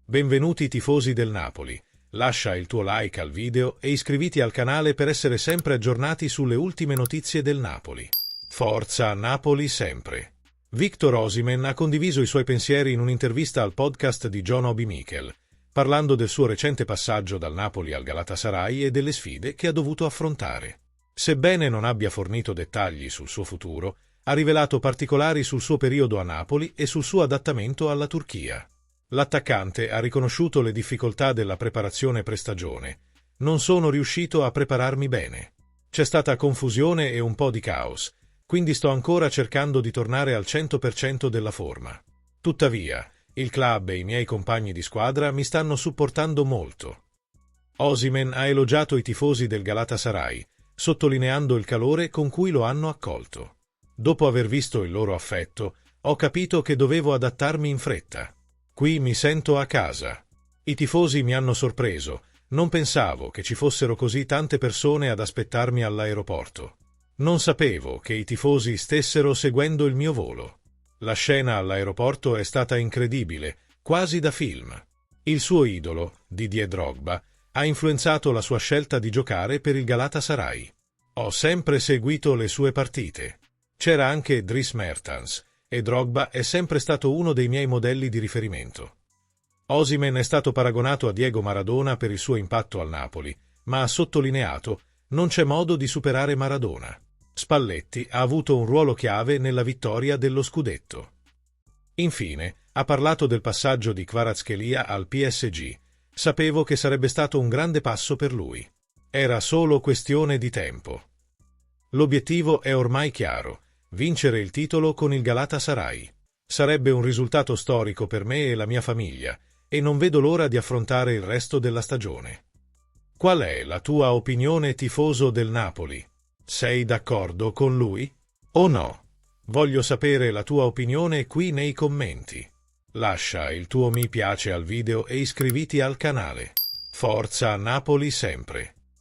Benvenuti tifosi del Napoli. Lascia il tuo like al video e iscriviti al canale per essere sempre aggiornati sulle ultime notizie del Napoli. Forza Napoli sempre! Victor Osimhen ha condiviso i suoi pensieri in un'intervista al podcast di John Obi Mikel, parlando del suo recente passaggio dal Napoli al Galatasaray e delle sfide che ha dovuto affrontare. Sebbene non abbia fornito dettagli sul suo futuro, ha rivelato particolari sul suo periodo a Napoli e sul suo adattamento alla Turchia. L'attaccante ha riconosciuto le difficoltà della preparazione pre-stagione. Non sono riuscito a prepararmi bene. C'è stata confusione e un po' di caos, quindi sto ancora cercando di tornare al 100% della forma. Tuttavia, il club e i miei compagni di squadra mi stanno supportando molto. Osimhen ha elogiato i tifosi del Galatasaray, sottolineando il calore con cui lo hanno accolto. Dopo aver visto il loro affetto, ho capito che dovevo adattarmi in fretta. Qui mi sento a casa. I tifosi mi hanno sorpreso, non pensavo che ci fossero così tante persone ad aspettarmi all'aeroporto. Non sapevo che i tifosi stessero seguendo il mio volo. La scena all'aeroporto è stata incredibile, quasi da film. Il suo idolo, Didier Drogba, ha influenzato la sua scelta di giocare per il Galatasaray. Ho sempre seguito le sue partite. C'era anche Dries Mertens, e Drogba è sempre stato uno dei miei modelli di riferimento. Osimhen è stato paragonato a Diego Maradona per il suo impatto al Napoli, ma ha sottolineato: non c'è modo di superare Maradona. Spalletti ha avuto un ruolo chiave nella vittoria dello scudetto. Infine, ha parlato del passaggio di Kvaratskhelia al PSG. Sapevo che sarebbe stato un grande passo per lui. Era solo questione di tempo. L'obiettivo è ormai chiaro: vincere il titolo con il Galatasaray. Sarebbe un risultato storico per me e la mia famiglia, e non vedo l'ora di affrontare il resto della stagione. Qual è la tua opinione, tifoso del Napoli? Sei d'accordo con lui? O no? Voglio sapere la tua opinione qui nei commenti. Lascia il tuo mi piace al video e iscriviti al canale. Forza Napoli sempre!